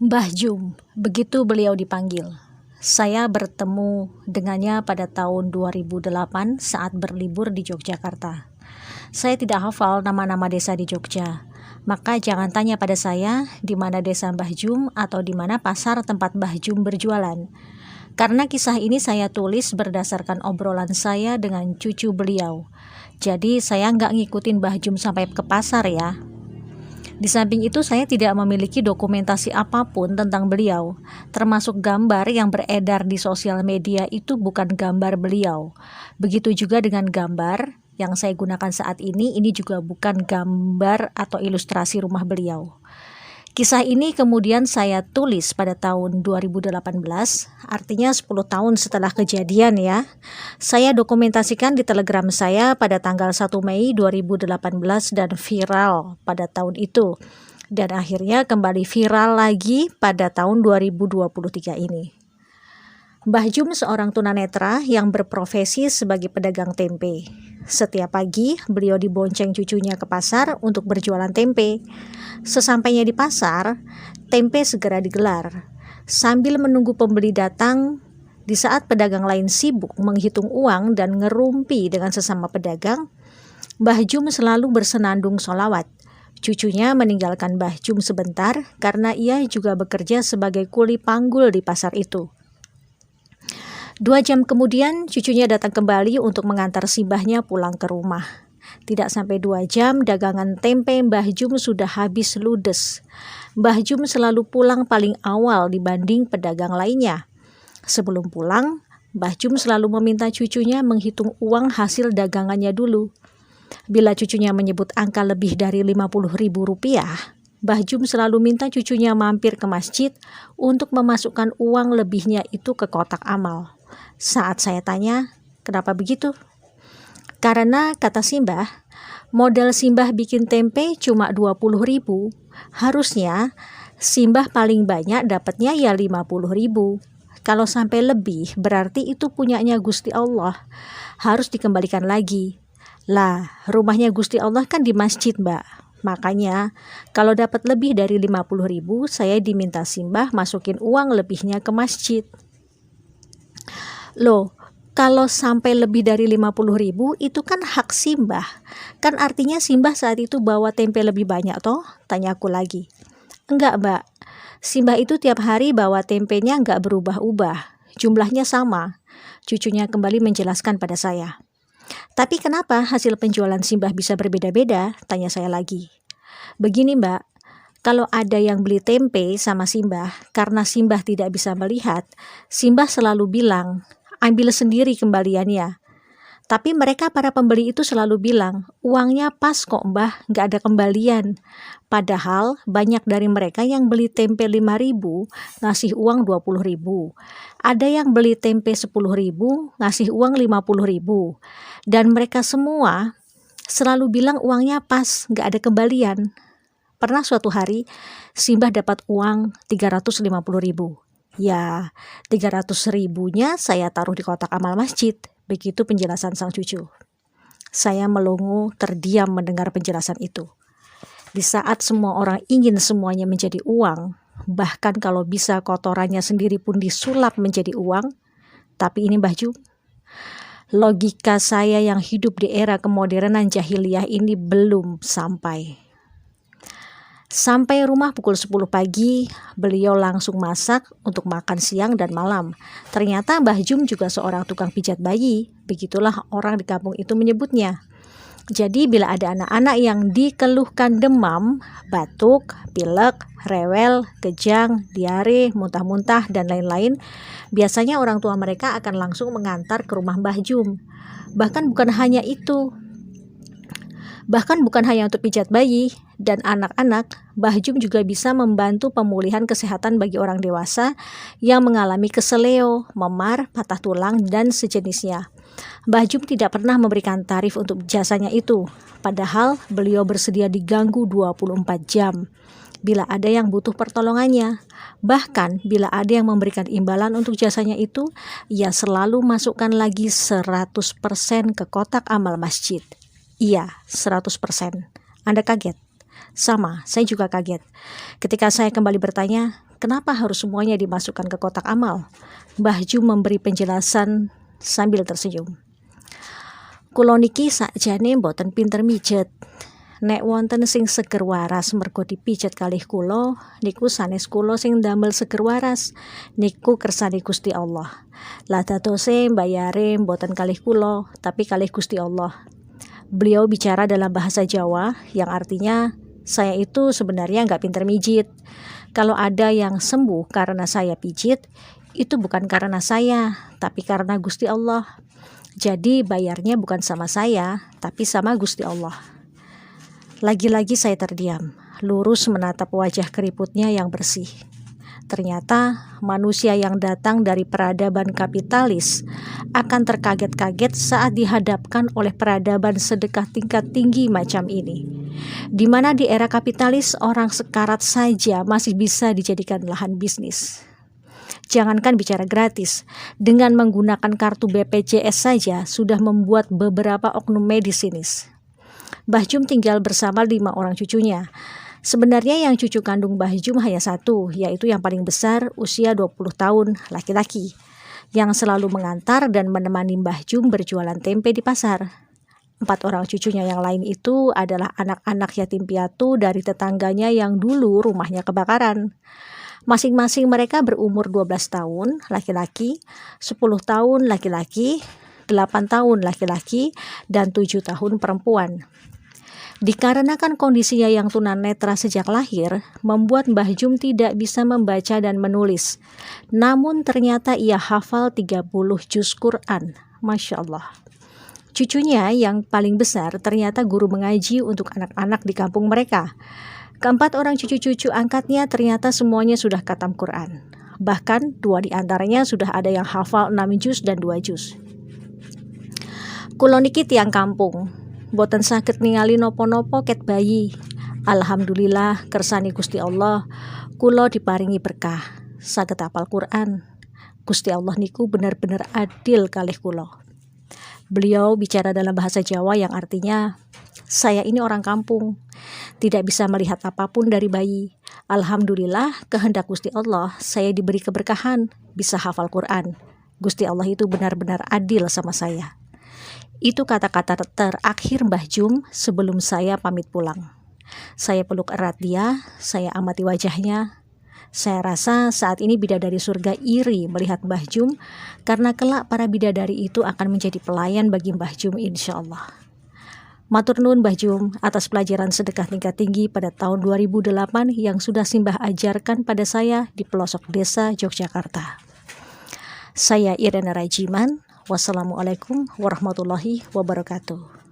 Mbah Jum, begitu beliau dipanggil. Saya bertemu dengannya pada tahun 2008 saat berlibur di Yogyakarta. Saya tidak hafal nama-nama desa di Jogja, maka jangan tanya pada saya di mana desa Mbah Jum atau di mana pasar tempat Mbah Jum berjualan. Karena kisah ini saya tulis berdasarkan obrolan saya dengan cucu beliau. Jadi saya nggak ngikutin Mbah Jum sampai ke pasar ya. Di samping itu saya tidak memiliki dokumentasi apapun tentang beliau, termasuk gambar yang beredar di sosial media itu bukan gambar beliau. Begitu juga dengan gambar yang saya gunakan saat ini juga bukan gambar atau ilustrasi rumah beliau. Kisah ini kemudian saya tulis pada tahun 2018, artinya 10 tahun setelah kejadian ya. Saya dokumentasikan di Telegram saya pada tanggal 1 Mei 2018 dan viral pada tahun itu. Dan akhirnya kembali viral lagi pada tahun 2023 ini. Mbah Jum seorang tunanetra yang berprofesi sebagai pedagang tempe. Setiap pagi beliau dibonceng cucunya ke pasar untuk berjualan tempe. Sesampainya di pasar, tempe segera digelar. Sambil menunggu pembeli datang, di saat pedagang lain sibuk menghitung uang dan ngerumpi dengan sesama pedagang, Mbah Jum selalu bersenandung sholawat. Cucunya meninggalkan Mbah Jum sebentar karena ia juga bekerja sebagai kuli panggul di pasar itu. 2 jam kemudian cucunya datang kembali untuk mengantar si mbahnya pulang ke rumah. Tidak sampai 2 jam dagangan tempe Mbah Jum sudah habis ludes. Mbah Jum selalu pulang paling awal dibanding pedagang lainnya. Sebelum pulang, Mbah Jum selalu meminta cucunya menghitung uang hasil dagangannya dulu. Bila cucunya menyebut angka lebih dari Rp50.000, Mbah Jum selalu minta cucunya mampir ke masjid untuk memasukkan uang lebihnya itu ke kotak amal. Saat saya tanya, kenapa begitu? Karena kata Simbah, modal Simbah bikin tempe cuma 20.000, harusnya Simbah paling banyak dapatnya ya 50.000. Kalau sampai lebih berarti itu punyanya Gusti Allah, harus dikembalikan lagi. Lah, rumahnya Gusti Allah kan di masjid, Mbak. Makanya kalau dapat lebih dari 50.000, saya diminta Simbah masukin uang lebihnya ke masjid. Loh, kalau sampai lebih dari 50.000 itu kan hak Simbah. Kan artinya Simbah saat itu bawa tempe lebih banyak toh? Tanyaku lagi. Enggak, Mbak. Simbah itu tiap hari bawa tempenya enggak berubah-ubah. Jumlahnya sama. Cucunya kembali menjelaskan pada saya. Tapi kenapa hasil penjualan Simbah bisa berbeda-beda? Tanya saya lagi. Begini, Mbak. Kalau ada yang beli tempe sama Simbah, karena Simbah tidak bisa melihat, Simbah selalu bilang, ambil sendiri kembaliannya. Tapi mereka para pembeli itu selalu bilang, uangnya pas kok Mbah, nggak ada kembalian. Padahal banyak dari mereka yang beli tempe 5.000, ngasih uang 20.000. Ada yang beli tempe 10.000, ngasih uang 50.000. Dan mereka semua selalu bilang uangnya pas, nggak ada kembalian. Pernah suatu hari, Simbah dapat uang 350.000. Ya, 300.000-nya saya taruh di kotak amal masjid. Begitu penjelasan sang cucu. Saya melongo terdiam mendengar penjelasan itu. Di saat semua orang ingin semuanya menjadi uang, bahkan kalau bisa kotorannya sendiri pun disulap menjadi uang, tapi ini Mbah Jum. Logika saya yang hidup di era kemodernan jahiliyah ini belum sampai. Sampai rumah pukul 10 pagi, beliau langsung masak untuk makan siang dan malam. Ternyata Mbah Jum juga seorang tukang pijat bayi, begitulah orang di kampung itu menyebutnya. Jadi bila ada anak-anak yang dikeluhkan demam, batuk, pilek, rewel, kejang, diare, muntah-muntah, dan lain-lain, biasanya orang tua mereka akan langsung mengantar ke rumah Mbah Jum. Bahkan bukan hanya untuk pijat bayi dan anak-anak, Mbah Jum juga bisa membantu pemulihan kesehatan bagi orang dewasa yang mengalami keseleo, memar, patah tulang, dan sejenisnya. Mbah Jum tidak pernah memberikan tarif untuk jasanya itu, padahal beliau bersedia diganggu 24 jam bila ada yang butuh pertolongannya. Bahkan bila ada yang memberikan imbalan untuk jasanya itu, ia selalu masukkan lagi 100% ke kotak amal masjid. Iya, 100%. Anda kaget? Sama, saya juga kaget. Ketika saya kembali bertanya, kenapa harus semuanya dimasukkan ke kotak amal? Mbah Jum memberi penjelasan sambil tersenyum. Kula niki sakjane mboten pinter mijet. Nek wonten sing seger waras mergo dipijet kalih kula, niku sanes kula sing damel seger waras. Niku kersane Gusti Allah. Lah dadose mbayare mboten kalih kula, tapi kalih Gusti Allah. Beliau bicara dalam bahasa Jawa yang artinya saya itu sebenarnya nggak pinter mijit. Kalau ada yang sembuh karena saya pijit, itu bukan karena saya, tapi karena Gusti Allah. Jadi bayarnya bukan sama saya, tapi sama Gusti Allah. Lagi-lagi saya terdiam, lurus menatap wajah keriputnya yang bersih. Ternyata manusia yang datang dari peradaban kapitalis akan terkaget-kaget saat dihadapkan oleh peradaban sedekah tingkat tinggi macam ini. Di mana di era kapitalis orang sekarat saja masih bisa dijadikan lahan bisnis. Jangankan bicara gratis, dengan menggunakan kartu BPJS saja sudah membuat beberapa oknum medis sinis. Mbah Jum tinggal bersama 5 orang cucunya. Sebenarnya yang cucu kandung Mbah Jum hanya satu, yaitu yang paling besar usia 20 tahun, laki-laki, yang selalu mengantar dan menemani Mbah Jum berjualan tempe di pasar. 4 orang cucunya yang lain itu adalah anak-anak yatim piatu dari tetangganya yang dulu rumahnya kebakaran. Masing-masing mereka berumur 12 tahun laki-laki, 10 tahun laki-laki, 8 tahun laki-laki, dan 7 tahun perempuan. Dikarenakan kondisinya yang tunanetra sejak lahir, membuat Mbah Jum tidak bisa membaca dan menulis. Namun ternyata ia hafal 30 juz Quran. Masya Allah. Cucunya yang paling besar ternyata guru mengaji untuk anak-anak di kampung mereka. Keempat orang cucu-cucu angkatnya ternyata semuanya sudah khatam Quran. Bahkan 2 di antaranya sudah ada yang hafal 6 juz dan 2 juz. Kulo niki tiang kampung, boten saged ningali nopo-nopo ket bayi. Alhamdulillah kersani Gusti Allah, kulo diparingi berkah, saged hafal Quran. Gusti Allah niku benar-benar adil kalih kulo. Beliau bicara dalam bahasa Jawa yang artinya, saya ini orang kampung, tidak bisa melihat apapun dari bayi. Alhamdulillah kehendak Gusti Allah, saya diberi keberkahan, bisa hafal Quran. Gusti Allah itu benar-benar adil sama saya. Itu kata-kata terakhir Mbah Jum sebelum saya pamit pulang. Saya peluk erat dia, saya amati wajahnya. Saya rasa saat ini bidadari surga iri melihat Mbah Jum, karena kelak para bidadari itu akan menjadi pelayan bagi Mbah Jum insya Allah. Matur nuwun Mbah Jum atas pelajaran sedekah tingkat tinggi pada tahun 2008 yang sudah Simbah ajarkan pada saya di pelosok desa Yogyakarta. Saya Irena Rajiman. Wassalamualaikum warahmatullahi wabarakatuh.